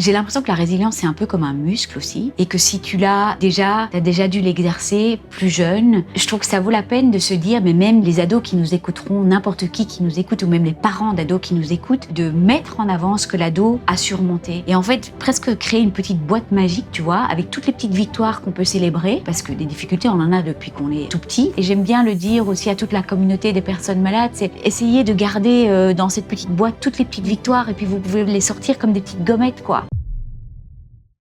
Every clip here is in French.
J'ai l'impression que la résilience, c'est un peu comme un muscle aussi. Et que si t'as déjà dû l'exercer plus jeune, je trouve que ça vaut la peine de se dire, mais même les ados qui nous écouteront, n'importe qui nous écoute, ou même les parents d'ados qui nous écoutent, de mettre en avant ce que l'ado a surmonté. Et en fait, presque créer une petite boîte magique, tu vois, avec toutes les petites victoires qu'on peut célébrer, parce que des difficultés, on en a depuis qu'on est tout petit. Et j'aime bien le dire aussi à toute la communauté des personnes malades, c'est essayer de garder dans cette petite boîte toutes les petites victoires, et puis vous pouvez les sortir comme des petites gommettes, quoi.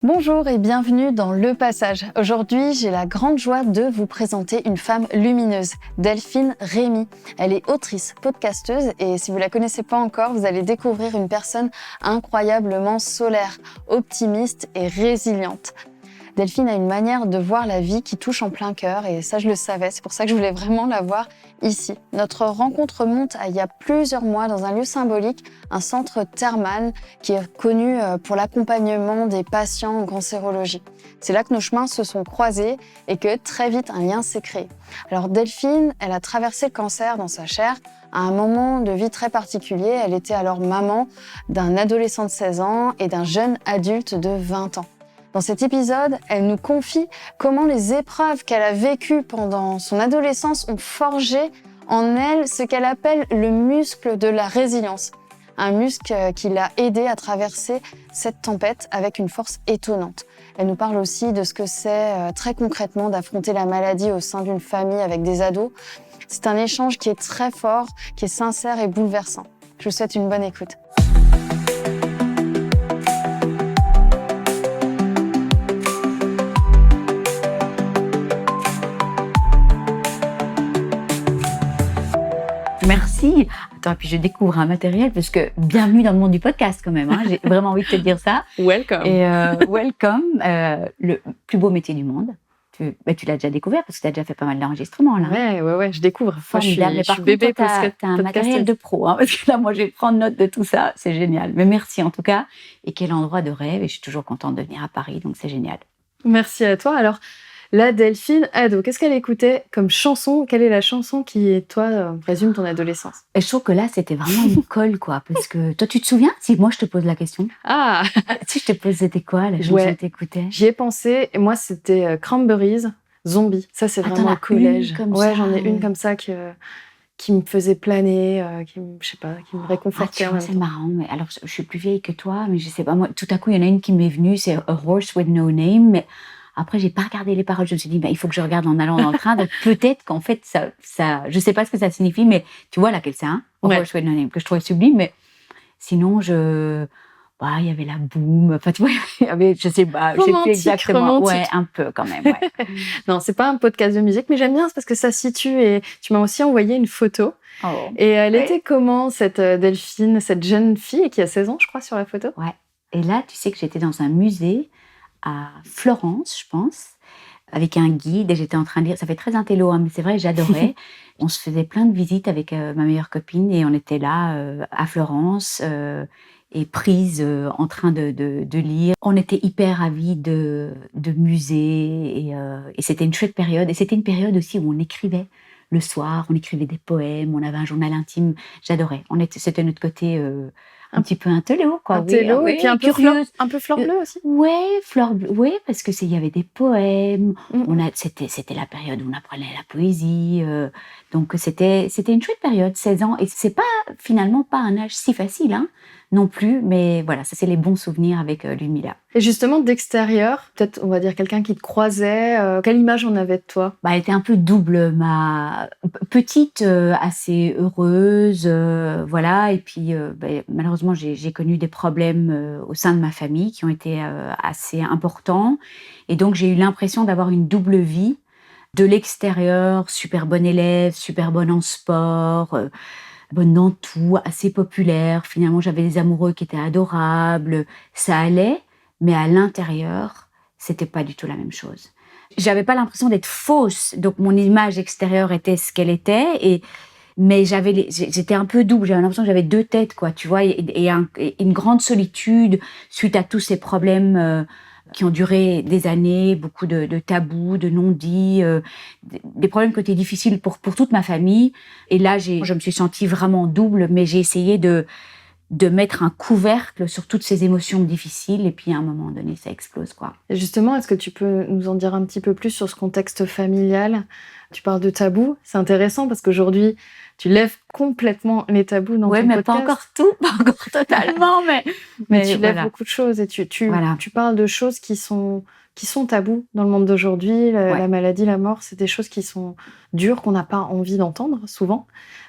Bonjour et bienvenue dans Le Passage. Aujourd'hui, j'ai la grande joie de vous présenter une femme lumineuse, Delphine Rémy. Elle est autrice, podcasteuse et si vous la connaissez pas encore, vous allez découvrir une personne incroyablement solaire, optimiste et résiliente. Delphine a une manière de voir la vie qui touche en plein cœur et ça je le savais, c'est pour ça que je voulais vraiment la voir ici. Notre rencontre remonte à il y a plusieurs mois dans un lieu symbolique, un centre thermal qui est connu pour l'accompagnement des patients en cancérologie. C'est là que nos chemins se sont croisés et que très vite un lien s'est créé. Alors Delphine, elle a traversé le cancer dans sa chair à un moment de vie très particulier. Elle était alors maman d'un adolescent de 16 ans et d'un jeune adulte de 20 ans. Dans cet épisode, elle nous confie comment les épreuves qu'elle a vécues pendant son adolescence ont forgé en elle ce qu'elle appelle le muscle de la résilience. Un muscle qui l'a aidée à traverser cette tempête avec une force étonnante. Elle nous parle aussi de ce que c'est très concrètement d'affronter la maladie au sein d'une famille avec des ados. C'est un échange qui est très fort, qui est sincère et bouleversant. Je vous souhaite une bonne écoute. Merci. Attends, puis je découvre un matériel parce que bienvenue dans le monde du podcast quand même. J'ai vraiment envie de te dire ça. Welcome. Et welcome, le plus beau métier du monde. Tu l'as déjà découvert parce que tu as déjà fait pas mal d'enregistrements là. Ouais, je découvre. Formidable. Mais par contre, bébé tu as un matériel de pro. Parce que là, moi, je vais prendre note de tout ça. C'est génial. Mais merci en tout cas. Et quel endroit de rêve. Et je suis toujours contente de venir à Paris. Donc, c'est génial. Merci à toi. Alors, la Delphine, ado, qu'est-ce qu'elle écoutait comme chanson? Quelle est la chanson qui, toi, résume ton adolescence? Et je trouve que là, c'était vraiment une colle, quoi. Parce que toi, tu te souviens? Si moi, je te pose la question. Ah Si je te pose, c'était quoi la chanson que t'écoutais? J'y ai pensé. Et moi, c'était Cranberries, Zombie. Ça, c'est vraiment au collège. J'en ai une comme ça qui me faisait planer, qui me réconfortait. C'est marrant. Mais alors, je suis plus vieille que toi, mais je sais pas. Moi, tout à coup, il y en a une qui m'est venue, c'est A Horse with No Name. Mais après, j'ai pas regardé les paroles. Je me suis dit, il faut que je regarde en allant dans le train. Donc, peut-être qu'en fait, ça, je sais pas ce que ça signifie, mais tu vois laquelle c'est, hein? A Horse with No Name, que je trouvais sublime. Mais sinon, il y avait la boum. Enfin, tu vois, il y avait, je sais pas, je sais plus exactement. Romantique. Ouais, un peu quand même, ouais. Non, c'est pas un podcast de musique, mais j'aime bien, c'est parce que ça situe et tu m'as aussi envoyé une photo. Oh. Et elle était comment, cette Delphine, cette jeune fille qui a 16 ans, je crois, sur la photo? Ouais. Et là, tu sais que j'étais dans un musée à Florence, je pense, avec un guide et j'étais en train de lire. Ça fait très intello, hein, mais c'est vrai, j'adorais. On se faisait plein de visites avec ma meilleure copine et on était là à Florence et prise en train de lire. On était hyper avis de musées et c'était une chouette période. Et c'était une période aussi où on écrivait le soir, on écrivait des poèmes, on avait un journal intime. J'adorais. C'était notre côté un petit peu intello, quoi. Intello, et puis un peu fleur bleue aussi. Ouais, fleur bleue, ouais, parce que il y avait des poèmes. C'était la période où on apprenait la poésie. Donc c'était une chouette période, 16 ans. Et c'est finalement pas un âge si facile, hein, non plus. Mais voilà, ça c'est les bons souvenirs avec Ludmilla. Et justement, d'extérieur, peut-être, on va dire, quelqu'un qui te croisait, quelle image on avait de toi? Elle était un peu double, ma petite, assez heureuse, voilà. Et puis, malheureusement, j'ai connu des problèmes au sein de ma famille qui ont été assez importants. Et donc, j'ai eu l'impression d'avoir une double vie. De l'extérieur, super bonne élève, super bonne en sport, bonne dans tout, assez populaire. Finalement, j'avais des amoureux qui étaient adorables, ça allait. Mais à l'intérieur, c'était pas du tout la même chose. J'avais pas l'impression d'être fausse, donc mon image extérieure était ce qu'elle était, mais j'étais un peu double. J'avais l'impression que j'avais deux têtes, quoi, tu vois, et une grande solitude suite à tous ces problèmes qui ont duré des années, beaucoup de tabous, de non-dits, des problèmes qui étaient difficiles pour toute ma famille. Et là, je me suis sentie vraiment double, mais j'ai essayé de de mettre un couvercle sur toutes ces émotions difficiles, et puis à un moment donné, ça explose, quoi. Et justement, est-ce que tu peux nous en dire un petit peu plus sur ce contexte familial? Tu parles de tabous, c'est intéressant parce qu'aujourd'hui, tu lèves complètement les tabous dans Ouais, ton mais pas podcast. encore tout, pas encore totalement, Mais tu lèves voilà. beaucoup de choses et Voilà. tu parles de choses qui sont tabous dans le monde d'aujourd'hui. Ouais. La maladie, la mort, c'est des choses qui sont dures, qu'on n'a pas envie d'entendre souvent.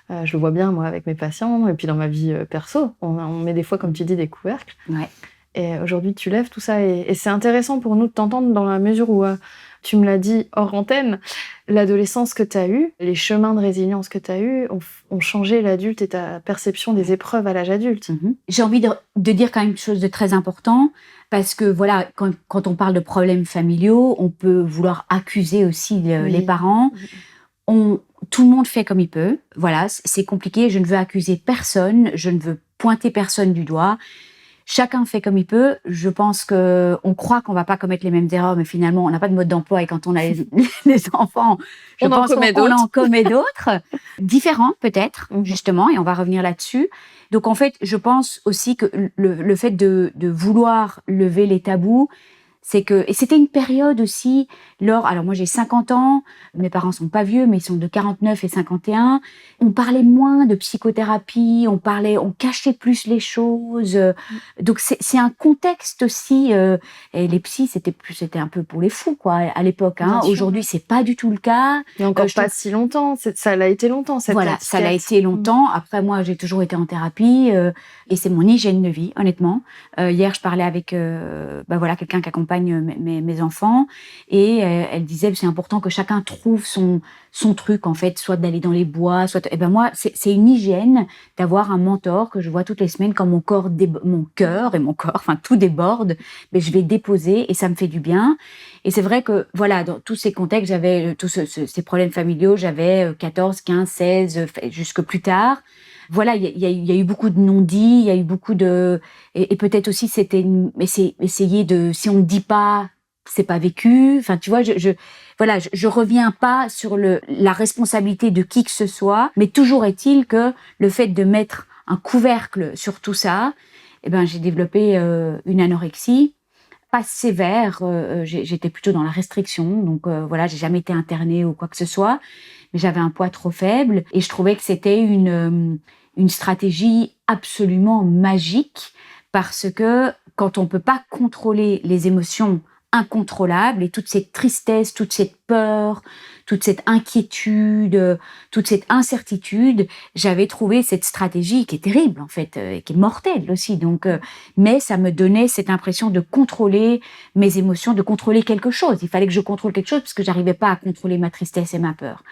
Je le vois bien, moi, avec mes patients et puis dans ma vie perso. On met des fois, comme tu dis, des couvercles. Ouais. Et aujourd'hui, tu lèves tout ça. Et c'est intéressant pour nous de t'entendre dans la mesure où, tu me l'as dit hors antenne, l'adolescence que tu as eue, les chemins de résilience que tu as eus ont changé l'adulte et ta perception des épreuves à l'âge adulte. J'ai envie de dire quand même quelque chose de très important, parce que voilà, quand on parle de problèmes familiaux, on peut vouloir accuser aussi les Oui. parents. Tout le monde fait comme il peut. Voilà, c'est compliqué. Je ne veux accuser personne. Je ne veux pointer personne du doigt. Chacun fait comme il peut. Je pense on croit qu'on va pas commettre les mêmes erreurs, mais finalement, on n'a pas de mode d'emploi, et quand on a les enfants, je pense qu'on en commet d'autres. Différentes, peut-être, justement, et on va revenir là-dessus. Donc, en fait, je pense aussi que le fait de vouloir lever les tabous, et c'était une période aussi, alors moi j'ai 50 ans, mes parents sont pas vieux, mais ils sont de 49 et 51. On parlait moins de psychothérapie, on cachait plus les choses. Donc c'est un contexte aussi, et les psys c'était un peu pour les fous, quoi, à l'époque, hein. Aujourd'hui, c'est pas du tout le cas. Et encore pas si longtemps, ça l'a été longtemps, cette Voilà, ça l'a été longtemps. Après, moi, j'ai toujours été en thérapie, et c'est mon hygiène de vie, honnêtement. Hier, je parlais avec quelqu'un qui accompagne mes enfants, et elle disait c'est important que chacun trouve son truc, en fait, soit d'aller dans les bois, soit... Et ben moi, c'est une hygiène d'avoir un mentor que je vois toutes les semaines. Quand mon cœur et mon corps, enfin tout déborde, mais je vais déposer et ça me fait du bien. Et c'est vrai que, voilà, dans tous ces contextes, j'avais tous ces problèmes familiaux, j'avais 14, 15, 16, jusque plus tard. Voilà, il y a eu beaucoup de non-dits, il y a eu beaucoup de... Et peut-être aussi, essayer de... Si on ne dit pas, c'est pas vécu. Enfin, tu vois, je reviens pas sur la responsabilité de qui que ce soit, mais toujours est-il que le fait de mettre un couvercle sur tout ça, j'ai développé une anorexie, pas sévère, j'étais plutôt dans la restriction, donc j'ai jamais été internée ou quoi que ce soit, mais j'avais un poids trop faible, et je trouvais que c'était une stratégie absolument magique, parce que quand on peut pas contrôler les émotions incontrôlables, et toute cette tristesse, toute cette peur, toute cette inquiétude, toute cette incertitude, j'avais trouvé cette stratégie qui est terrible, en fait, et qui est mortelle aussi. Donc, mais ça me donnait cette impression de contrôler mes émotions, de contrôler quelque chose. Il fallait que je contrôle quelque chose, parce que j'arrivais pas à contrôler ma tristesse et ma peur.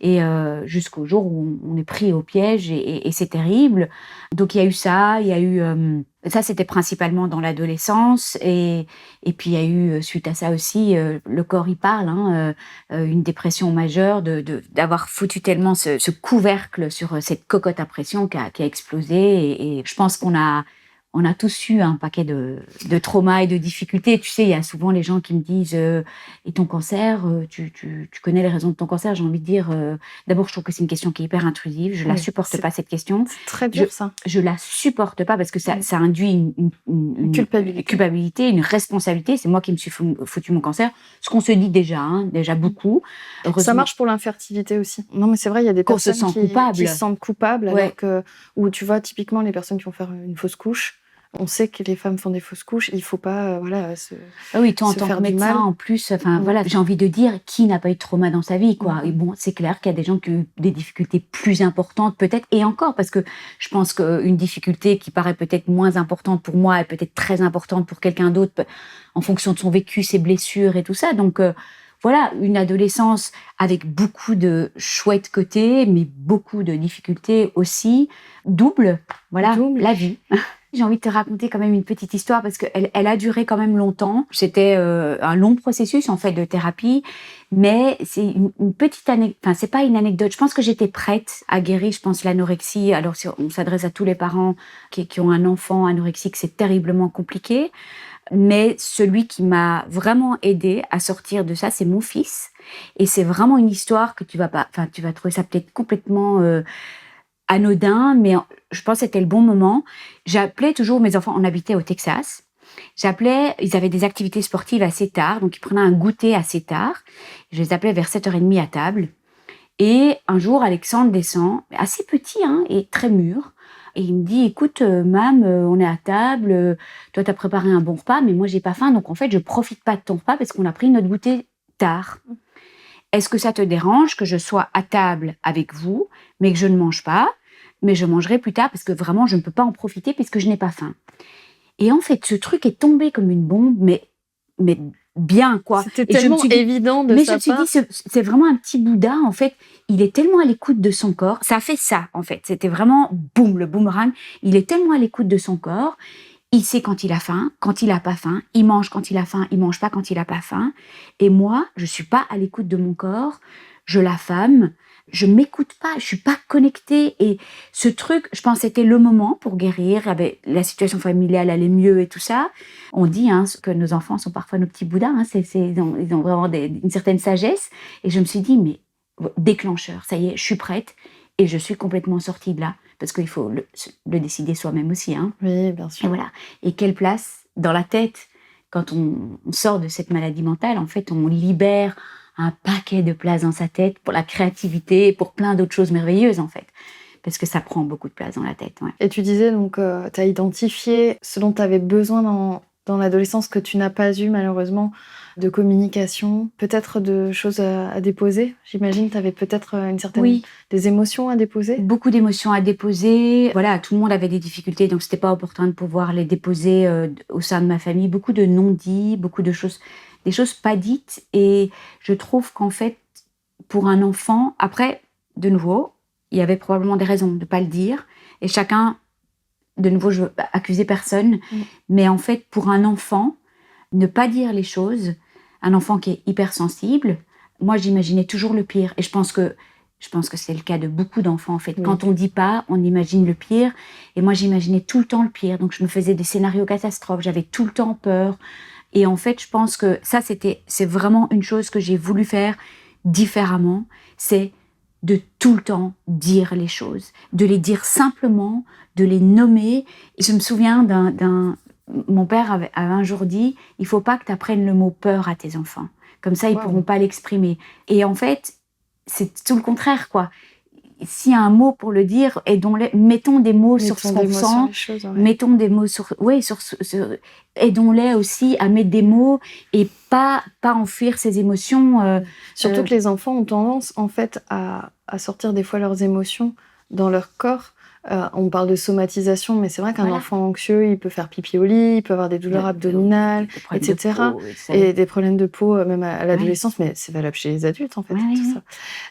Et jusqu'au jour où on est pris au piège, et c'est terrible. Donc il y a eu ça, ça c'était principalement dans l'adolescence, et puis il y a eu, suite à ça aussi, le corps y parle, hein, une dépression majeure, d'avoir foutu tellement ce couvercle sur cette cocotte à pression qui a explosé, et je pense on a tous eu un paquet de traumas et de difficultés. Tu sais, il y a souvent les gens qui me disent et ton cancer, tu connais les raisons de ton cancer? J'ai envie de dire, d'abord, je trouve que c'est une question qui est hyper intrusive. Je la supporte pas, cette question. C'est très dur, ça. Je la supporte pas, parce que ça induit une culpabilité, une responsabilité. C'est moi qui me suis foutu mon cancer. Ce qu'on se dit déjà, déjà beaucoup. Ça marche pour l'infertilité aussi. Non, mais c'est vrai, il y a des personnes qui se sentent coupables, alors que, ou tu vois, typiquement, les personnes qui vont faire une fausse couche, on sait que les femmes font des fausses couches, il faut pas, oui, toi, en tant que médecin, en plus, j'ai envie de dire, qui n'a pas eu de trauma dans sa vie, quoi. Et bon, c'est clair qu'il y a des gens qui ont eu des difficultés plus importantes, peut-être, et encore, parce que je pense qu'une difficulté qui paraît peut-être moins importante pour moi est peut-être très importante pour quelqu'un d'autre, en fonction de son vécu, ses blessures et tout ça. Donc, voilà, une adolescence avec beaucoup de chouettes côtés, mais beaucoup de difficultés aussi. Double. La vie. J'ai envie de te raconter quand même une petite histoire, parce qu'elle a duré quand même longtemps. C'était un long processus, en fait, de thérapie, mais c'est une petite anecdote. Enfin, c'est pas une anecdote. Je pense que j'étais prête à guérir, je pense, l'anorexie. Alors, on s'adresse à tous les parents qui ont un enfant anorexique, c'est terriblement compliqué. Mais celui qui m'a vraiment aidée à sortir de ça, c'est mon fils. Et c'est vraiment une histoire que tu vas trouver ça peut-être complètement anodin, mais je pense que c'était le bon moment. J'appelais toujours mes enfants, on habitait au Texas. Ils avaient des activités sportives assez tard, donc ils prenaient un goûter assez tard. Je les appelais vers 7h30 à table. Et un jour, Alexandre descend, assez petit et très mûr. Et il me dit, écoute, Mam, on est à table, toi, tu as préparé un bon repas, mais moi, j'ai pas faim, donc en fait, je profite pas de ton repas parce qu'on a pris notre goûter tard. Est-ce que ça te dérange que je sois à table avec vous, mais que je ne mange pas, mais je mangerai plus tard parce que vraiment, je ne peux pas en profiter puisque je n'ai pas faim. Et en fait, ce truc est tombé comme une bombe, mais bien, quoi. C'était Et je me tellement suis dit, évident de mais je sa me suis part. dit, c'est vraiment un petit Bouddha, en fait. Il est tellement à l'écoute de son corps. Ça a fait ça, en fait. C'était vraiment, boum, le boomerang. Il est tellement à l'écoute de son corps. Il sait quand il a faim, quand il n'a pas faim. Il mange quand il a faim, il mange pas quand il n'a pas faim. Et moi, je suis pas à l'écoute de mon corps. Je l'affame. Je m'écoute pas, je suis pas connectée. Et ce truc, je pense, c'était le moment pour guérir. La situation familiale allait mieux et tout ça. On dit que nos enfants sont parfois nos petits bouddhas. Ils ont vraiment une certaine sagesse. Et je me suis dit, mais déclencheur, ça y est, je suis prête. Et je suis complètement sortie de là. Parce qu'il faut le décider soi-même aussi. Oui, bien sûr. Et voilà. Et quelle place dans la tête, quand on sort de cette maladie mentale, en fait, on libère un paquet de place dans sa tête pour la créativité, pour plein d'autres choses merveilleuses, en fait. Parce que ça prend beaucoup de place dans la tête. Ouais. Et tu disais donc, tu as identifié ce dont tu avais besoin dans l'adolescence que tu n'as pas eu malheureusement, de communication, peut-être de choses à déposer. J'imagine tu avais peut-être une certaine des émotions à déposer. Beaucoup d'émotions à déposer. Voilà, tout le monde avait des difficultés, donc c'était pas opportun de pouvoir les déposer au sein de ma famille. Beaucoup de non-dits, beaucoup de choses, des choses pas dites. Et je trouve qu'en fait, pour un enfant, après, de nouveau, il y avait probablement des raisons de ne pas le dire. Et chacun, de nouveau, je veux accuser personne, mais en fait, pour un enfant, ne pas dire les choses, un enfant qui est hypersensible, moi, j'imaginais toujours le pire. Et je pense que c'est le cas de beaucoup d'enfants, en fait. Oui. Quand on dit pas, on imagine le pire. Et moi, j'imaginais tout le temps le pire. Donc, je me faisais des scénarios catastrophes. J'avais tout le temps peur. Et en fait, je pense que c'est vraiment une chose que j'ai voulu faire différemment. C'est de tout le temps dire les choses. De les dire simplement, de les nommer. Et je me souviens mon père avait un jour dit, il faut pas que tu apprennes le mot peur à tes enfants. Comme ça, ils pourront pas l'exprimer. Et en fait, c'est tout le contraire, quoi. S'il y a un mot pour le dire, mettons des mots sur ce qu'on sent, mettons des mots aidons-les aussi à mettre des mots et pas enfuir ces émotions. Surtout que les enfants ont tendance, en fait, à sortir des fois leurs émotions dans leur corps. On parle de somatisation, mais c'est vrai qu'un enfant anxieux, il peut faire pipi au lit, il peut avoir des douleurs abdominales, etc. Et des problèmes de peau, même à l'adolescence, mais c'est valable chez les adultes, en fait, tout ça.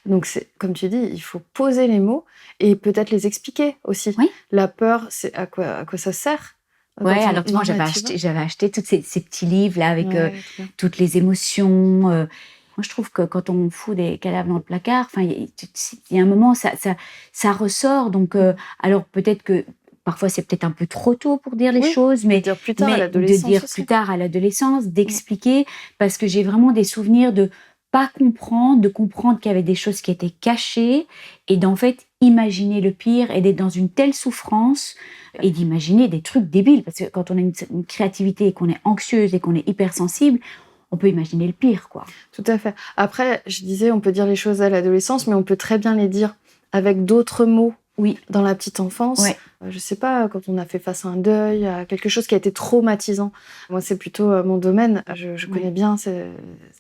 Donc, comme tu dis, il faut poser les mots et peut-être les expliquer aussi. Oui. La peur, c'est à quoi ça sert? Ouais, alors tu vois, j'avais acheté tous ces petits livres-là avec toutes les émotions. Moi, je trouve que quand on fout des cadavres dans le placard, il y a un moment, ça ressort. Donc, alors peut-être que parfois c'est peut-être un peu trop tôt pour dire les choses, mais de dire plus tard à l'adolescence. De dire plus tard à l'adolescence, d'expliquer, parce que j'ai vraiment des souvenirs de pas comprendre, de comprendre qu'il y avait des choses qui étaient cachées et d'en fait imaginer le pire et d'être dans une telle souffrance et d'imaginer des trucs débiles. Parce que quand on a une créativité et qu'on est anxieuse et qu'on est hypersensible, on peut imaginer le pire, quoi. Tout à fait. Après, je disais, on peut dire les choses à l'adolescence, mais on peut très bien les dire avec d'autres mots. Oui. Dans la petite enfance. Ouais. Je sais pas, quand on a fait face à un deuil, à quelque chose qui a été traumatisant. Moi, c'est plutôt mon domaine. Je connais bien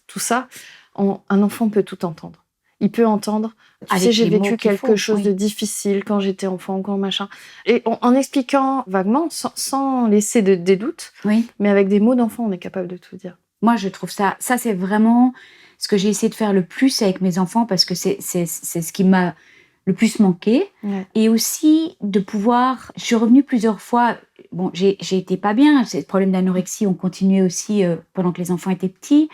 tout ça. Un enfant peut tout entendre. Il peut entendre. Tu sais, j'ai vécu quelque chose de difficile quand j'étais enfant, quand machin. Et en expliquant vaguement, sans laisser des doutes, mais avec des mots d'enfant, on est capable de tout dire. Moi, je trouve ça c'est vraiment ce que j'ai essayé de faire le plus avec mes enfants parce que c'est ce qui m'a le plus manqué. Ouais. Et aussi de pouvoir... Je suis revenue plusieurs fois... Bon, j'ai été pas bien. Ces problèmes d'anorexie ont continué aussi pendant que les enfants étaient petits.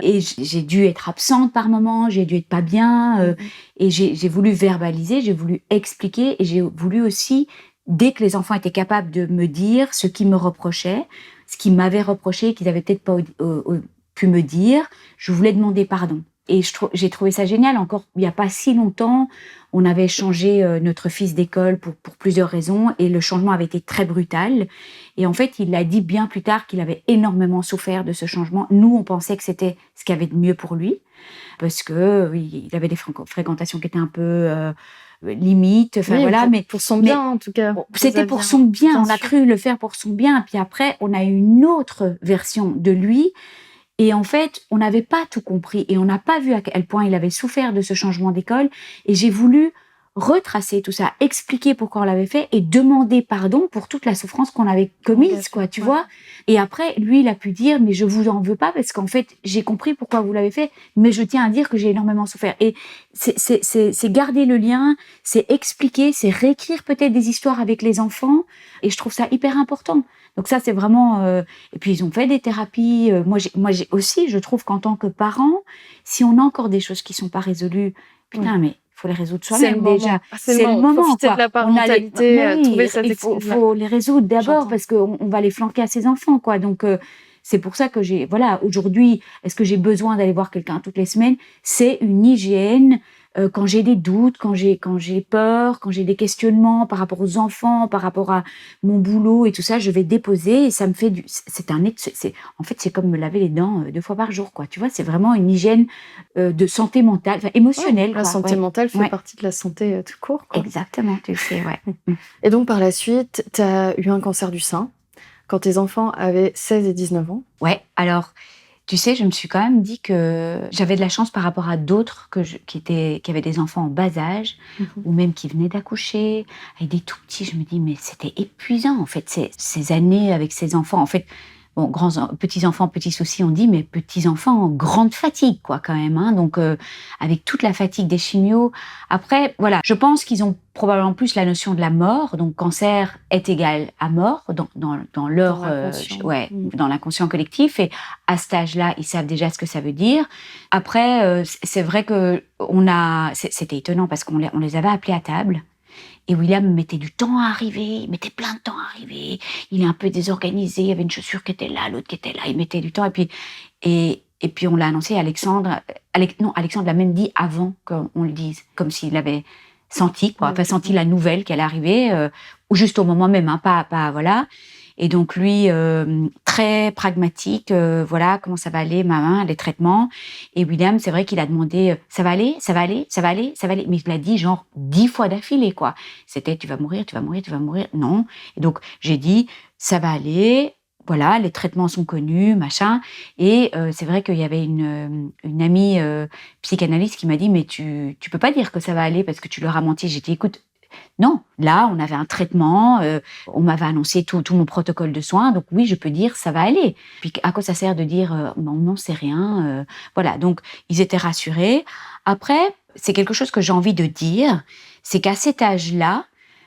Et j'ai dû être absente par moments, j'ai dû être pas bien. Et j'ai voulu verbaliser, j'ai voulu expliquer. Et j'ai voulu aussi, dès que les enfants étaient capables de me dire ce qu'ils me reprochaient, ce qu'ils m'avaient reproché, qu'ils n'avaient peut-être pas pu me dire, je voulais demander pardon. Et j'ai trouvé ça génial. Encore il n'y a pas si longtemps, on avait changé notre fils d'école pour plusieurs raisons et le changement avait été très brutal. Et en fait, il l'a dit bien plus tard qu'il avait énormément souffert de ce changement. Nous, on pensait que c'était ce qu'il y avait de mieux pour lui parce que oui, il avait des fréquentations qui étaient un peu limites. Enfin Oui, voilà, mais pour son bien en tout cas. bon, c'était pour son bien. On a cru le faire pour son bien. Puis après, on a eu une autre version de lui. Et en fait, on n'avait pas tout compris et on n'a pas vu à quel point il avait souffert de ce changement d'école. Et j'ai voulu retracer tout ça, expliquer pourquoi on l'avait fait et demander pardon pour toute la souffrance qu'on avait commise, quoi, tu vois. Et après, lui, il a pu dire, mais je vous en veux pas parce qu'en fait, j'ai compris pourquoi vous l'avez fait, mais je tiens à dire que j'ai énormément souffert. Et c'est garder le lien, c'est expliquer, c'est réécrire peut-être des histoires avec les enfants. Et je trouve ça hyper important. Donc ça, c'est vraiment... Et puis, ils ont fait des thérapies. Moi, j'ai aussi, je trouve qu'en tant que parent, si on a encore des choses qui ne sont pas résolues, putain, mais il faut les résoudre soi-même déjà. C'est le moment. Profiter quoi. De la parentalité, trouver cette Il faut les résoudre d'abord parce qu'on va les flanquer à ses enfants, quoi. Donc, c'est pour ça que aujourd'hui, est-ce que j'ai besoin d'aller voir quelqu'un toutes les semaines? C'est une hygiène. Quand j'ai des doutes, quand j'ai peur, quand j'ai des questionnements par rapport aux enfants, par rapport à mon boulot et tout ça, je vais déposer et ça me fait en fait, c'est comme me laver les dents 2 fois par jour, quoi. Tu vois, c'est vraiment une hygiène de santé mentale, émotionnelle. La santé mentale fait partie de la santé tout court, quoi. Exactement, tu le sais, ouais. Et donc, par la suite, tu as eu un cancer du sein quand tes enfants avaient 16 et 19 ans. Ouais, alors... Tu sais, je me suis quand même dit que j'avais de la chance par rapport à d'autres qui avaient des enfants en bas âge, ou même qui venaient d'accoucher, avec des tout petits. Je me dis, mais c'était épuisant, en fait, ces années avec ces enfants. En fait, bon, petits-enfants, petits soucis, on dit, mais petits-enfants, grande fatigue, quoi, quand même. Hein. Donc, avec toute la fatigue des chimios. Après, voilà, je pense qu'ils ont probablement plus la notion de la mort. Donc, cancer est égal à mort dans leur... dans l'inconscient collectif. Et à cet âge-là, ils savent déjà ce que ça veut dire. Après, c'est vrai que c'était étonnant parce qu'on les avait appelés à table. Et William mettait du temps à arriver, il mettait plein de temps à arriver. Il est un peu désorganisé, il y avait une chaussure qui était là, l'autre qui était là, il mettait du temps. Et puis on l'a annoncé à Alexandre. Alexandre l'a même dit avant qu'on le dise, comme s'il avait senti, quoi, enfin senti la nouvelle qu'elle arrivait, ou juste au moment même, hein, pas voilà. Et donc lui, très pragmatique, voilà, comment ça va aller, maman, les traitements. Et William, c'est vrai qu'il a demandé, ça va aller, ça va aller, ça va aller, ça va aller. Mais il l'a dit genre 10 fois d'affilée, quoi. C'était, tu vas mourir, tu vas mourir, tu vas mourir. Non. Et donc, j'ai dit, ça va aller, voilà, les traitements sont connus, machin. Et c'est vrai qu'il y avait une amie psychanalyste qui m'a dit, mais tu peux pas dire que ça va aller parce que tu leur as menti. J'ai dit, écoute, non, là, on avait un traitement, on m'avait annoncé tout mon protocole de soins, donc oui, je peux dire ça va aller. Puis à quoi ça sert de dire non, c'est rien, voilà. Donc ils étaient rassurés. Après, c'est quelque chose que j'ai envie de dire, c'est qu'à cet âge-là,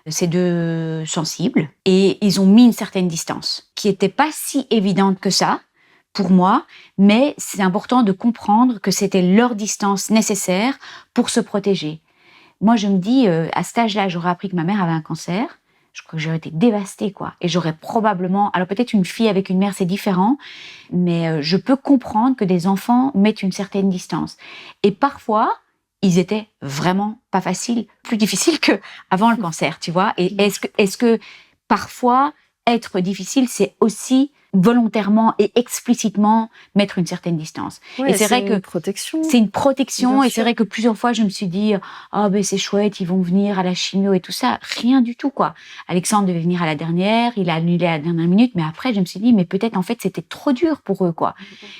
c'est deux sensibles et ils ont mis une certaine distance qui n'était pas si évidente que ça pour moi, mais c'est important de comprendre que c'était leur distance nécessaire pour se protéger. Moi, je me dis, à cet âge-là, j'aurais appris que ma mère avait un cancer. Je crois que j'aurais été dévastée, quoi. Et j'aurais probablement... Alors peut-être une fille avec une mère, c'est différent. Mais je peux comprendre que des enfants mettent une certaine distance. Et parfois, ils étaient vraiment pas faciles, plus difficiles qu'avant le cancer, tu vois. Et est-ce que parfois, être difficile, c'est aussi volontairement et explicitement mettre une certaine distance. Ouais, et c'est vrai que c'est une protection et c'est vrai que plusieurs fois je me suis dit ben c'est chouette, ils vont venir à la chimio et tout ça, rien du tout, quoi. Alexandre devait venir à la dernière, il a annulé à la dernière minute, mais après je me suis dit mais peut-être en fait c'était trop dur pour eux, quoi.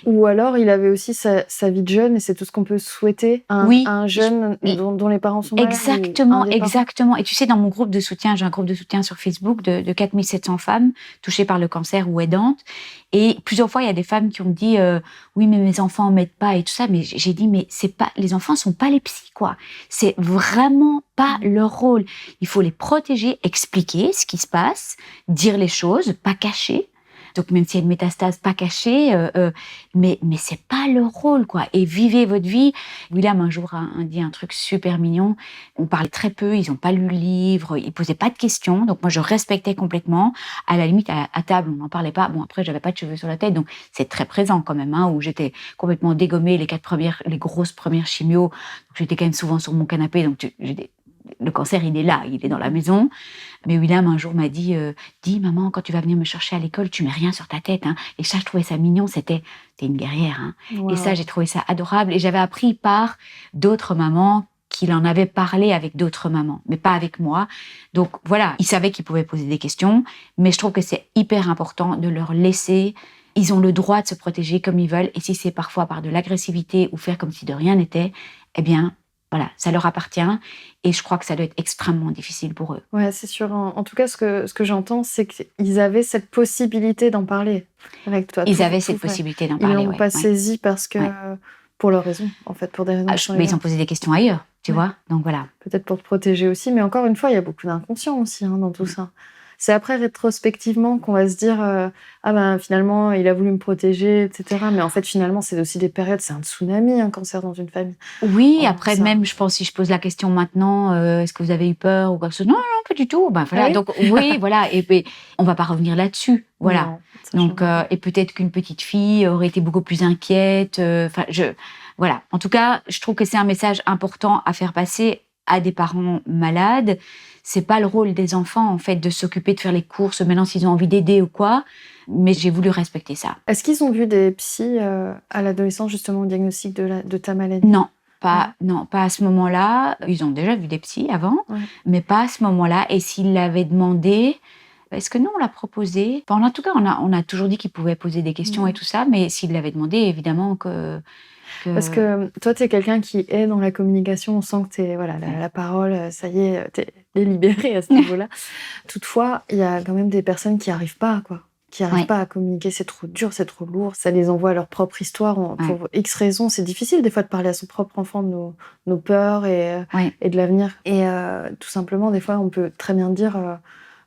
Ou alors il avait aussi sa vie de jeune et c'est tout ce qu'on peut souhaiter à un jeune dont les parents sont malades. Exactement. Et tu sais, dans mon groupe de soutien, j'ai un groupe de soutien sur Facebook de 4700 femmes touchées par le cancer ou aidantes. Et plusieurs fois, il y a des femmes qui ont dit oui, mais mes enfants m'aident pas et tout ça. Mais j'ai dit mais c'est pas, les enfants sont pas les psys, quoi. C'est vraiment pas leur rôle. Il faut les protéger, expliquer ce qui se passe, dire les choses, pas cacher. Donc même s'il y a une métastase pas cachée, mais c'est pas leur rôle, quoi. Et vivez votre vie. William, un jour, a dit un truc super mignon. On parlait très peu, ils ont pas lu le livre, ils posaient pas de questions. Donc moi, je respectais complètement. À la limite, à table, on n'en parlait pas. Bon, après, j'avais pas de cheveux sur la tête, donc c'est très présent quand même, hein, où j'étais complètement dégommée les grosses premières chimios. Donc, j'étais quand même souvent sur mon canapé, donc le cancer, il est là, il est dans la maison. Mais William, un jour, m'a dit dis, maman, quand tu vas venir me chercher à l'école, tu mets rien sur ta tête. Hein. Et ça, je trouvais ça mignon. T'es une guerrière. Hein. Wow. Et ça, j'ai trouvé ça adorable. Et j'avais appris par d'autres mamans qu'il en avait parlé avec d'autres mamans, mais pas avec moi. Donc voilà, il savait qu'il pouvait poser des questions, mais je trouve que c'est hyper important de leur laisser. Ils ont le droit de se protéger comme ils veulent. Et si c'est parfois par de l'agressivité ou faire comme si de rien n'était, eh bien, voilà, ça leur appartient. Et je crois que ça doit être extrêmement difficile pour eux. Ouais, c'est sûr. En tout cas, ce que j'entends, c'est qu'ils avaient cette possibilité d'en parler avec toi. Ils avaient cette possibilité d'en parler, Ils l'ont pas saisi parce que, pour leurs raisons, en fait, pour des raisons. Mais ils ont posé des questions ailleurs, tu vois. Donc voilà. Peut-être pour te protéger aussi, mais encore une fois, il y a beaucoup d'inconscient aussi dans tout ça. C'est après, rétrospectivement, qu'on va se dire ah ben finalement, il a voulu me protéger, etc. Mais en fait, finalement, c'est aussi des périodes, c'est un tsunami, un cancer dans une famille. Oui, après, même, je pense, si je pose la question maintenant, est-ce que vous avez eu peur ou quoi que ce soit? Non, pas du tout. Ben voilà, donc oui, voilà. Et on va pas revenir là-dessus. Voilà. Non, donc, et peut-être qu'une petite fille aurait été beaucoup plus inquiète. Voilà. En tout cas, je trouve que c'est un message important à faire passer à des parents malades. C'est pas le rôle des enfants, en fait, de s'occuper de faire les courses, maintenant s'ils ont envie d'aider ou quoi. Mais j'ai voulu respecter ça. Est-ce qu'ils ont vu des psys à l'adolescence, justement, au diagnostic de ta maladie? Non. Pas à ce moment-là. Ils ont déjà vu des psys avant, mais pas à ce moment-là. Et s'ils l'avaient demandé, est-ce que nous, on l'a proposé? En tout cas, on a toujours dit qu'ils pouvaient poser des questions et tout ça, mais s'ils l'avaient demandé, évidemment que... Parce que toi, tu es quelqu'un qui est dans la communication, on sent que tu es, voilà, la parole, ça y est, tu es libérée à ce niveau-là. Toutefois, il y a quand même des personnes qui n'arrivent pas, quoi. Qui n'arrivent pas à communiquer, c'est trop dur, c'est trop lourd, ça les envoie à leur propre histoire. Pour X raisons, c'est difficile des fois de parler à son propre enfant de nos peurs et de l'avenir. Et tout simplement, des fois, on peut très bien dire...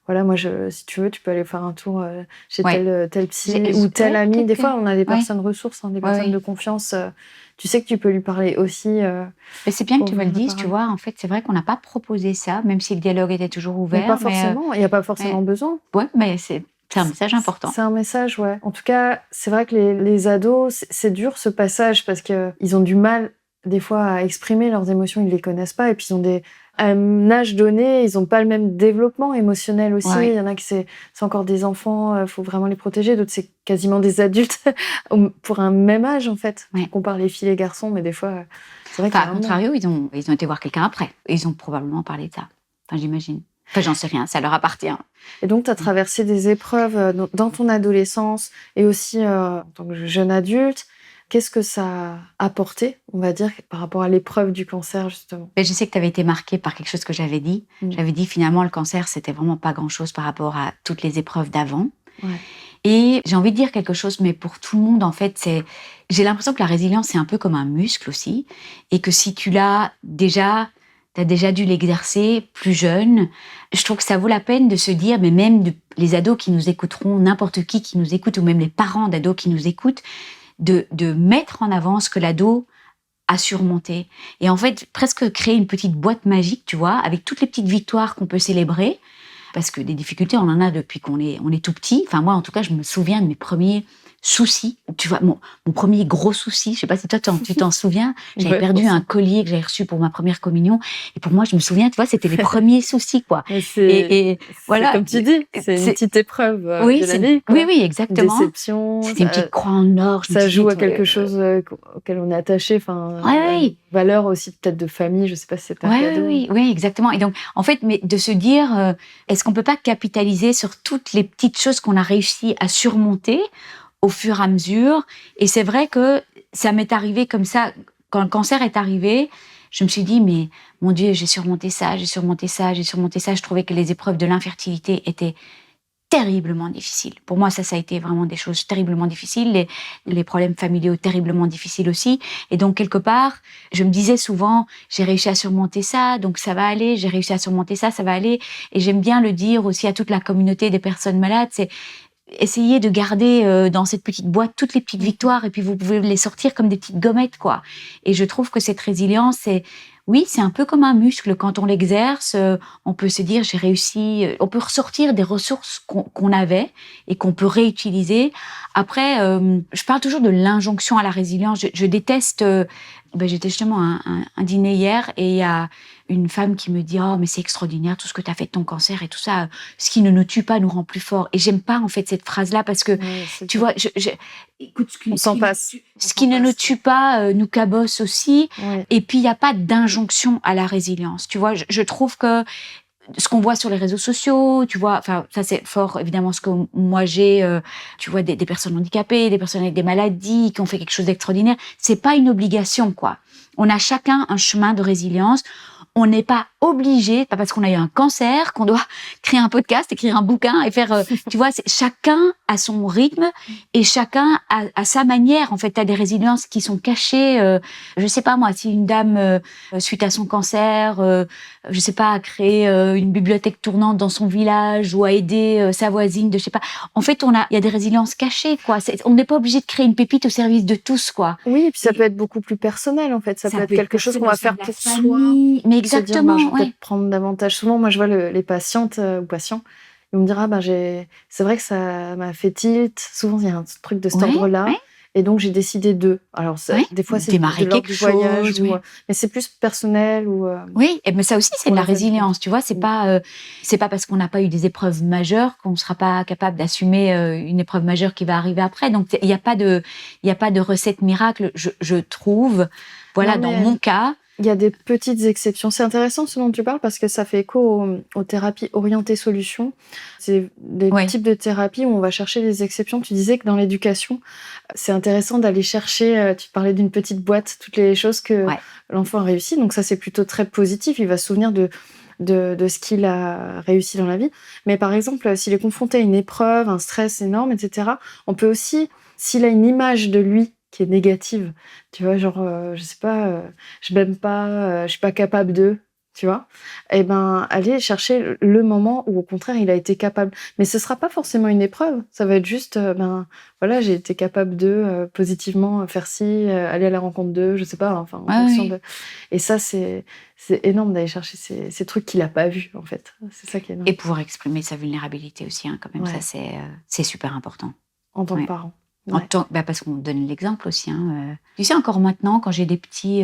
voilà, moi, si tu veux, tu peux aller faire un tour chez tel psy ou tel ami. Des fois, on a des personnes ressources, des personnes de confiance. Tu sais que tu peux lui parler aussi. Mais c'est bien que tu me le dises, tu vois. En fait, c'est vrai qu'on n'a pas proposé ça, même si le dialogue était toujours ouvert. Mais pas forcément, il n'y a pas forcément besoin. Oui, mais c'est un message important. C'est un message, ouais. En tout cas, c'est vrai que les ados, c'est dur ce passage parce qu'ils ont du mal, des fois, à exprimer leurs émotions. Ils ne les connaissent pas et puis ils ont à un âge donné, ils n'ont pas le même développement émotionnel aussi. Il y en a qui c'est encore des enfants, il faut vraiment les protéger. D'autres, c'est quasiment des adultes pour un même âge, en fait. On compare les filles et les garçons, mais des fois, c'est vrai qu'à contrario, ils ont été voir quelqu'un après. Ils ont probablement parlé de ça. Enfin, j'imagine. Enfin, j'en sais rien, ça leur appartient. Et donc, tu as traversé des épreuves dans ton adolescence et aussi en tant que jeune adulte. Qu'est-ce que ça a apporté, on va dire, par rapport à l'épreuve du cancer, justement? Je sais que tu avais été marquée par quelque chose que j'avais dit. J'avais dit, finalement, le cancer, c'était vraiment pas grand-chose par rapport à toutes les épreuves d'avant. Et j'ai envie de dire quelque chose, mais pour tout le monde, en fait, j'ai l'impression que la résilience, c'est un peu comme un muscle aussi. Et que si tu l'as déjà... tu as déjà dû l'exercer plus jeune. Je trouve que ça vaut la peine de se dire, mais même les ados qui nous écouteront, n'importe qui nous écoute, ou même les parents d'ados qui nous écoutent, de mettre en avant ce que l'ado a surmonté. Et en fait, presque créer une petite boîte magique, tu vois, avec toutes les petites victoires qu'on peut célébrer. Parce que des difficultés, on en a depuis qu'on est tout petit. Enfin, moi, en tout cas, je me souviens de mes premiers soucis. Tu vois, mon premier gros souci, je sais pas si toi, tu t'en souviens, j'avais perdu un collier que j'avais reçu pour ma première communion. Et pour moi, je me souviens, tu vois, c'était les premiers soucis, quoi. Et voilà. Comme tu dis, c'est une petite épreuve de la vie. Oui, exactement. Une déception. C'était une petite croix en or. Ça joue à quelque chose auquel on est attaché. Enfin, une valeur aussi peut-être de famille, je sais pas si c'est un cadeau. Oui, exactement. Et donc, en fait, mais de se dire, est-ce qu'on peut pas capitaliser sur toutes les petites choses qu'on a réussi à surmonter au fur et à mesure? Et c'est vrai que ça m'est arrivé comme ça. Quand le cancer est arrivé, je me suis dit, mais mon Dieu, j'ai surmonté ça. Je trouvais que les épreuves de l'infertilité étaient terriblement difficiles. Pour moi, ça a été vraiment des choses terriblement difficiles. Les problèmes familiaux terriblement difficiles aussi. Et donc, quelque part, je me disais souvent, j'ai réussi à surmonter ça, donc ça va aller. J'ai réussi à surmonter ça, ça va aller. Et j'aime bien le dire aussi à toute la communauté des personnes malades, essayez de garder dans cette petite boîte toutes les petites victoires et puis vous pouvez les sortir comme des petites gommettes, quoi. Et je trouve que cette résilience, c'est un peu comme un muscle. Quand on l'exerce, on peut se dire j'ai réussi. On peut ressortir des ressources qu'on avait et qu'on peut réutiliser. Après, je parle toujours de l'injonction à la résilience. Je déteste. J'étais justement à un dîner hier et il y a une femme qui me dit « Oh, mais c'est extraordinaire tout ce que tu as fait de ton cancer et tout ça. Ce qui ne nous tue pas nous rend plus forts. » Et j'aime pas en fait cette phrase-là parce que, tu vois, écoute, ce qui ne nous tue pas nous cabosse aussi. Ouais. Et puis, il n'y a pas d'injonction à la résilience. Tu vois, je trouve que ce qu'on voit sur les réseaux sociaux, tu vois, enfin, ça c'est fort évidemment ce que moi j'ai, tu vois, des personnes handicapées, des personnes avec des maladies qui ont fait quelque chose d'extraordinaire. C'est pas une obligation, quoi. On a chacun un chemin de résilience. On n'est pas obligé, pas parce qu'on a eu un cancer, qu'on doit créer un podcast, écrire un bouquin et faire, tu vois, chacun a son rythme et chacun a sa manière. En fait, tu as des résiliences qui sont cachées. Je sais pas moi, si une dame, suite à son cancer, je sais pas, a créé une bibliothèque tournante dans son village ou a aidé sa voisine, je sais pas. En fait, il y a des résiliences cachées, quoi. On n'est pas obligé de créer une pépite au service de tous, quoi. Oui, et puis ça peut être beaucoup plus personnel, en fait. Ça peut être quelque chose qu'on va faire pour soi. Mais exactement, je vais peut-être prendre davantage. Souvent, moi, je vois les patientes ou patients, ils vont me dire, c'est vrai que ça m'a fait tilt. Souvent, il y a un truc de cet ordre-là. Ouais. Et donc, j'ai décidé de. Alors, des fois, c'est de l'ordre du voyage, mais c'est plus personnel. Oui, mais ça aussi, c'est de la résilience, tu vois. C'est pas parce qu'on n'a pas eu des épreuves majeures qu'on ne sera pas capable d'assumer une épreuve majeure qui va arriver après. Donc, il n'y a pas de recette miracle, je trouve. Voilà, dans mon cas. Il y a des petites exceptions. C'est intéressant ce dont tu parles parce que ça fait écho aux thérapies orientées solutions. C'est des types de thérapies où on va chercher des exceptions. Tu disais que dans l'éducation, c'est intéressant d'aller chercher, tu parlais d'une petite boîte, toutes les choses que l'enfant a réussi. Donc ça, c'est plutôt très positif. Il va se souvenir de ce qu'il a réussi dans la vie. Mais par exemple, s'il est confronté à une épreuve, un stress énorme, etc., on peut aussi, s'il a une image de lui qui est négative, tu vois, genre, je sais pas, je m'aime pas, je suis pas capable de, tu vois, et aller chercher le moment où, au contraire, il a été capable. Mais ce sera pas forcément une épreuve, ça va être juste, voilà, j'ai été capable de positivement faire ci, aller à la rencontre de, je sais pas, enfin, en fonction de... Et ça, c'est énorme d'aller chercher ces trucs qu'il a pas vus, en fait. C'est ça qui est énorme. Et pouvoir exprimer sa vulnérabilité aussi, hein, quand même, ça, c'est super important. En tant que parent. Parce qu'on donne l'exemple aussi. Hein. Tu sais, encore maintenant, quand j'ai des petits...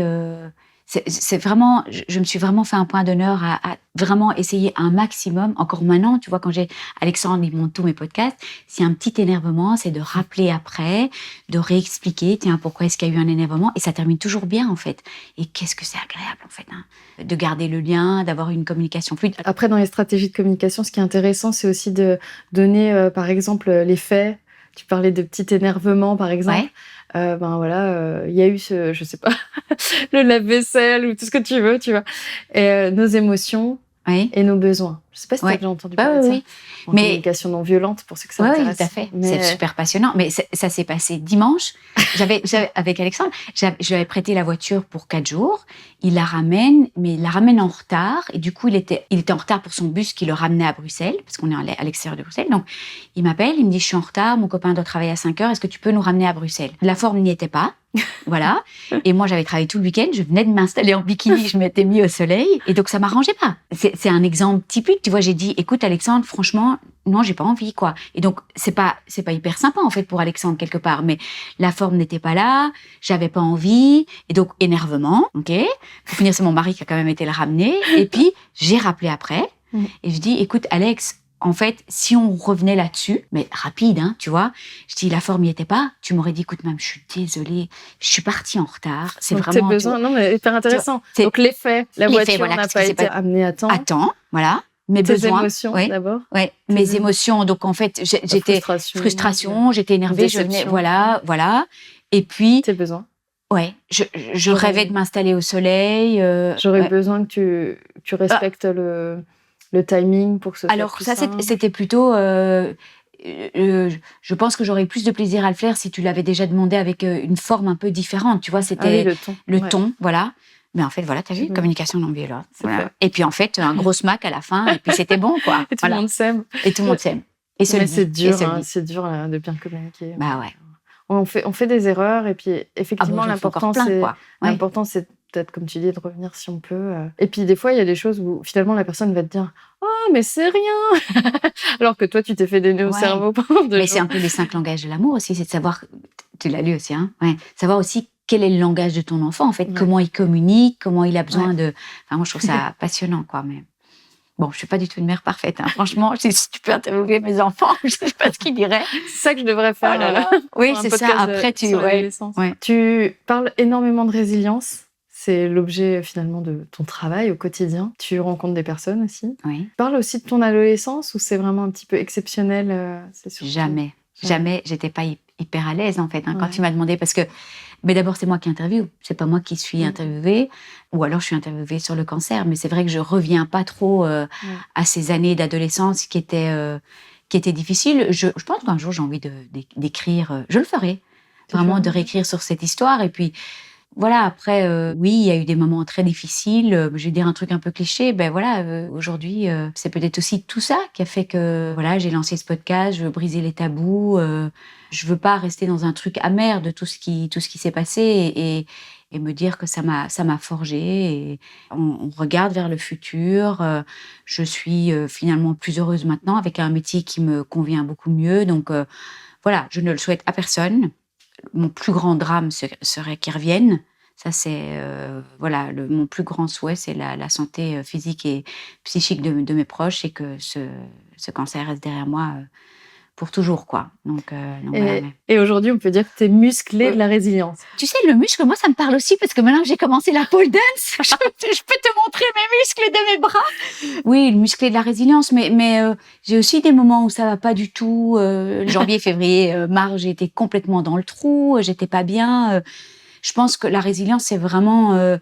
c'est vraiment... Je me suis vraiment fait un point d'honneur à vraiment essayer un maximum. Encore maintenant, tu vois, quand j'ai Alexandre, il monte tous mes podcasts, s'il y a un petit énervement, c'est de rappeler après, de réexpliquer, tiens, pourquoi est-ce qu'il y a eu un énervement? Et ça termine toujours bien, en fait. Et qu'est-ce que c'est agréable, en fait, hein, de garder le lien, d'avoir une communication fluide. Après, dans les stratégies de communication, ce qui est intéressant, c'est aussi de donner, par exemple, les faits. Tu parlais de petit énervement, par exemple. Il y a eu je sais pas, le lave-vaisselle ou tout ce que tu veux, tu vois. Et nos émotions et nos besoins. Je sais pas si tu as déjà entendu parler de ça. En communication non violente, pour ceux que ça intéresse. Oui, tout à fait. C'est super passionnant. Mais ça s'est passé dimanche. Avec Alexandre, je lui avais prêté la voiture pour 4 jours. Il la ramène, mais il la ramène en retard. Et du coup, il était en retard pour son bus qui le ramenait à Bruxelles, parce qu'on est à l'extérieur de Bruxelles. Donc, il m'appelle, il me dit, je suis en retard, mon copain doit travailler à 5 heures, est-ce que tu peux nous ramener à Bruxelles? La forme n'y était pas. Voilà. Et moi, j'avais travaillé tout le week-end, je venais de m'installer en bikini, je m'étais mis au soleil. Et donc, ça m'arrangeait pas. C'est un exemple typique. Tu vois, j'ai dit, écoute, Alexandre, franchement, non, j'ai pas envie, quoi. Et donc, c'est pas hyper sympa, en fait, pour Alexandre, quelque part. Mais la forme n'était pas là, j'avais pas envie. Et donc, énervement, ok. Pour finir, c'est mon mari qui a quand même été le ramener. Et puis, j'ai rappelé après. Et je dis, écoute, Alex, en fait, si on revenait là-dessus, mais rapide, hein, tu vois, je dis, la forme n'y était pas, tu m'aurais dit, écoute, même, je suis désolée, je suis partie en retard, c'est donc vraiment... Non, mais hyper intéressant. Donc, les faits, la voiture voilà, n'a pas été amenée à temps. À temps, voilà. Mes tes besoins, émotions, d'abord. Ouais, mes émotions. Donc, en fait, j'étais... Frustration, j'étais énervée, je venais... Voilà. Et puis... Tes besoins. Ouais, je rêvais de m'installer au soleil. J'aurais besoin que tu respectes le timing pour que ce soit alors plus ça, simple. c'était plutôt... je pense que j'aurais eu plus de plaisir à le faire si tu l'avais déjà demandé avec une forme un peu différente. Tu vois, c'était le ton, voilà. Mais en fait, voilà, t'as vu, communication non violente. Voilà. Et puis en fait, un gros smack à la fin, et puis c'était bon, quoi. Et tout le monde s'aime. Et tout le monde s'aime. Et se le Mais dit. c'est Et dur, se le hein, dit. c'est dur de bien communiquer. Bah ouais. On fait des erreurs et puis Ah bon, effectivement, j'en fais encore plein, quoi. Ouais. l'important, c'est peut-être, comme tu dis, de revenir si on peut. Et puis des fois, il y a des choses où finalement la personne va te dire «Oh, mais c'est rien!» alors que toi, tu t'es fait des nœuds au Ouais. cerveau pendant 2 Mais c'est jours. un peu les 5 langages de l'amour aussi, c'est de savoir, tu l'as lu aussi, hein? Ouais. Savoir aussi quel est le langage de ton enfant, en fait. Ouais, Comment il communique, comment il a ouais. besoin de. Enfin, moi, je trouve ça passionnant, quoi. Mais bon, je suis pas du tout une mère parfaite, hein. Franchement, si tu peux interviewer mes enfants, je sais pas ce qu'ils diraient. C'est ça que je devrais Oh faire là là! pour Oui, un c'est ça. podcast Après, sur ouais. l'adolescence. Ouais. Tu parles énormément de résilience. C'est l'objet finalement de ton travail au quotidien. Tu rencontres des personnes aussi. Oui. Tu parles aussi de ton adolescence ou c'est vraiment un petit peu exceptionnel, c'est surtout... Jamais. Jamais, j'étais pas hyper à l'aise, en fait, hein, quand Ouais. tu m'as demandé, parce que, mais d'abord, c'est moi qui interviewe, c'est pas moi qui suis Mhm. interviewée, ou alors je suis interviewée sur le cancer, mais c'est vrai que je reviens pas trop Ouais. à ces années d'adolescence qui étaient difficiles. Je pense qu'un jour, j'ai envie d'écrire, je le ferai, vraiment de réécrire sur cette histoire, et puis voilà, après, oui, il y a eu des moments très difficiles. Je vais dire un truc un peu cliché. Ben voilà, aujourd'hui, c'est peut-être aussi tout ça qui a fait que voilà, j'ai lancé ce podcast. Je veux briser les tabous. Je veux pas rester dans un truc amer de tout ce qui s'est passé et me dire que ça m'a forgé. Et on regarde vers le futur. Je suis finalement plus heureuse maintenant avec un métier qui me convient beaucoup mieux. Donc voilà, je ne le souhaite à personne. Mon plus grand drame serait qu'ils reviennent. Ça, c'est voilà, mon plus grand souhait, c'est la santé physique et psychique de mes proches et que ce cancer reste derrière moi pour toujours, quoi. Donc voilà. Et aujourd'hui, on peut dire que tu es musclée de la résilience. Tu sais, le muscle, moi, ça me parle aussi parce que maintenant que j'ai commencé la pole dance, je peux te montrer mes muscles de mes bras. Oui, le musclé de la résilience, mais j'ai aussi des moments où ça va pas du tout. Janvier, février, mars, j'ai été complètement dans le trou, j'étais pas bien. Je pense que la résilience, c'est vraiment,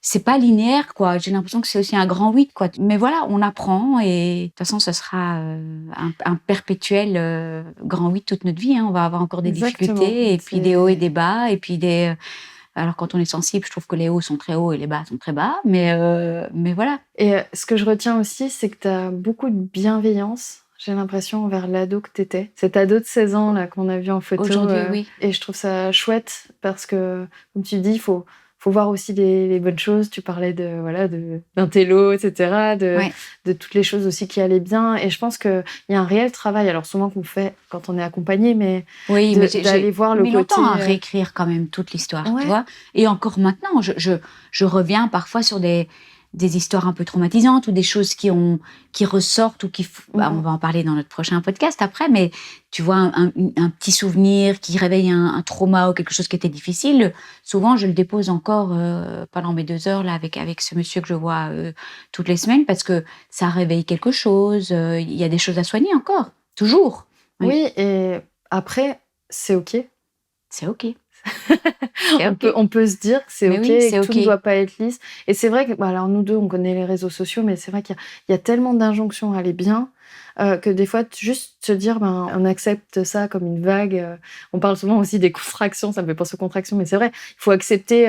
c'est pas linéaire, quoi. J'ai l'impression que c'est aussi un grand 8, quoi. Mais voilà, on apprend et de toute façon, ce sera un perpétuel grand 8 toute notre vie, hein. On va avoir encore des Exactement. difficultés et puis des hauts et des bas et puis des. Alors quand on est sensible, je trouve que les hauts sont très hauts et les bas sont très bas, mais voilà. Et ce que je retiens aussi, c'est que tu as beaucoup de bienveillance, j'ai l'impression, envers l'ado que tu étais. Cet ado de 16 ans là qu'on a vu en photo. Aujourd'hui, oui. Et je trouve ça chouette parce que, comme tu dis, il faut voir aussi les bonnes choses. Tu parlais d'un télo, etc., de toutes les choses aussi qui allaient bien. Et je pense qu'il y a un réel travail, alors souvent qu'on fait quand on est accompagné, mais oui, d'aller voir le côté... longtemps à réécrire quand même toute l'histoire, tu vois. Et encore maintenant, je reviens parfois sur des histoires un peu traumatisantes ou des choses qui ressortent ou on va en parler dans notre prochain podcast après, mais tu vois, un petit souvenir qui réveille un trauma ou quelque chose qui était difficile, souvent je le dépose encore pendant mes 2 heures là avec ce monsieur que je vois toutes les semaines parce que ça réveille quelque chose, il y a des choses à soigner encore, toujours. Oui, et après, c'est OK. C'est OK. On peut se dire que c'est OK, oui, et que tout ne doit pas être lisse. Et c'est vrai que, alors nous deux, on connaît les réseaux sociaux, mais c'est vrai qu'il y a tellement d'injonctions à aller bien que des fois, juste se dire, on accepte ça comme une vague. On parle souvent aussi des contractions, ça me fait penser aux contractions, mais c'est vrai, il faut accepter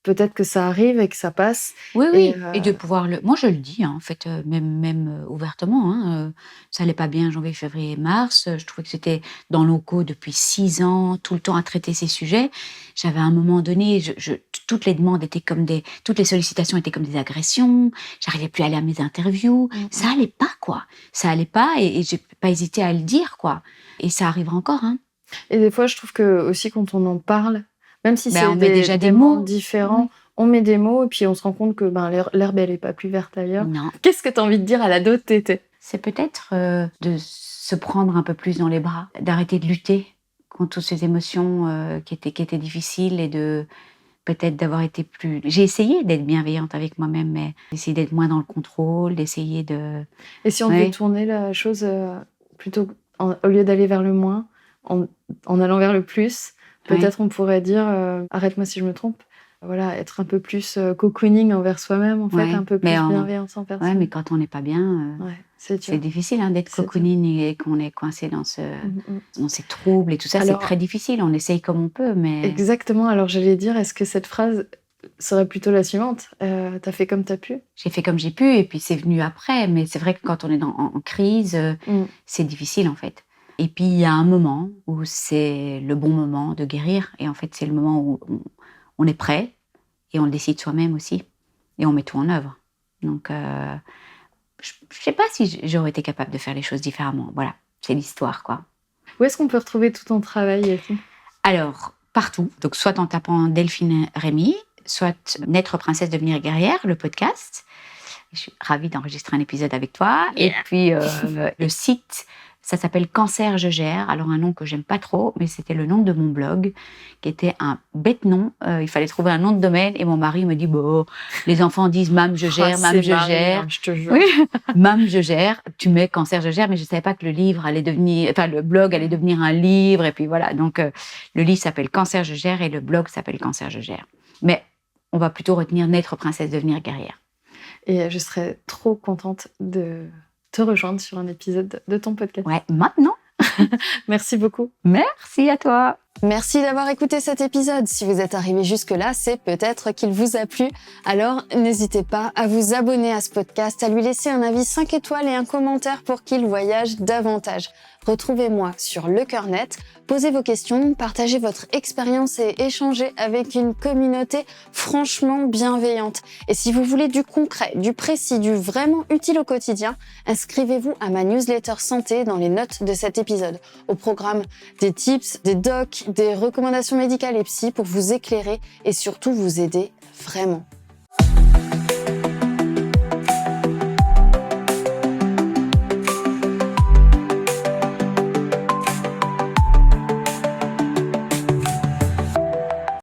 peut-être que ça arrive et que ça passe. Oui, et de pouvoir moi je le dis, hein, en fait, même ouvertement, hein, ça allait pas bien janvier, février, mars, je trouvais que c'était dans l'onco depuis 6 ans, tout le temps à traiter ces sujets. J'avais à un moment donné, toutes les demandes étaient toutes les sollicitations étaient comme des agressions, j'arrivais plus à aller à mes interviews, ça allait pas, quoi. Ça allait pas et j'ai pas hésité à le dire, quoi. Et ça arrivera encore, hein. Et des fois, je trouve que aussi quand on en parle, même si c'est on met déjà des mots mots différents, on met des mots et puis on se rend compte que l'herbe, elle n'est pas plus verte ailleurs. Non. Qu'est-ce que tu as envie de dire à l'ado de tété ? C'est peut-être de se prendre un peu plus dans les bras, d'arrêter de lutter contre toutes ces émotions qui étaient difficiles et de peut-être d'avoir été plus... J'ai essayé d'être bienveillante avec moi-même, mais d'essayer d'être moins dans le contrôle, d'essayer de... Et si on devait tourner la chose plutôt au lieu d'aller vers le moins, en allant vers le plus, peut-être on pourrait dire, arrête-moi si je me trompe, voilà, être un peu plus cocooning envers soi-même, en fait, un peu plus bienveillance en personne. Ouais, mais quand on n'est pas bien, c'est difficile d'être cocooning et qu'on est coincé dans ces troubles et tout ça, c'est très difficile. On essaye comme on peut, mais... Exactement, alors j'allais dire, est-ce que cette phrase, serait plutôt la suivante. T'as fait comme t'as pu. J'ai fait comme j'ai pu et puis c'est venu après. Mais c'est vrai que quand on est en crise, c'est difficile en fait. Et puis il y a un moment où c'est le bon moment de guérir. Et en fait, c'est le moment où on est prêt et on le décide soi-même aussi. Et on met tout en œuvre. Donc, je ne sais pas si j'aurais été capable de faire les choses différemment. Voilà, c'est l'histoire, quoi. Où est-ce qu'on peut retrouver tout ton travail, Delphine? Alors, partout. Donc, soit en tapant Delphine Rémy, soit Naître princesse, devenir guerrière, le podcast. Je suis ravie d'enregistrer un épisode avec toi. Yeah. Et puis, le site, ça s'appelle Cancer Je Gère. Alors, un nom que j'aime pas trop, mais c'était le nom de mon blog, qui était un bête nom. Il fallait trouver un nom de domaine. Et mon mari me dit, bon, les enfants disent Mam, je gère, Mam, je gère. Je te jure. Oui, Mam, je gère. Tu mets Cancer Je Gère, mais je savais pas que le blog allait devenir un livre. Et puis voilà. Donc, le livre s'appelle Cancer Je Gère et le blog s'appelle Cancer Je Gère. Mais on va plutôt retenir Naître princesse, devenir guerrière. Et je serais trop contente de te rejoindre sur un épisode de ton podcast. Ouais, maintenant. Merci beaucoup. Merci à toi. Merci d'avoir écouté cet épisode. Si vous êtes arrivé jusque-là, c'est peut-être qu'il vous a plu. Alors, n'hésitez pas à vous abonner à ce podcast, à lui laisser un avis 5 étoiles et un commentaire pour qu'il voyage davantage. Retrouvez-moi sur Le Cœur Net, posez vos questions, partagez votre expérience et échangez avec une communauté franchement bienveillante. Et si vous voulez du concret, du précis, du vraiment utile au quotidien, inscrivez-vous à ma newsletter santé dans les notes de cet épisode. Au programme, des tips, des docs, des recommandations médicales et psy pour vous éclairer et surtout vous aider vraiment.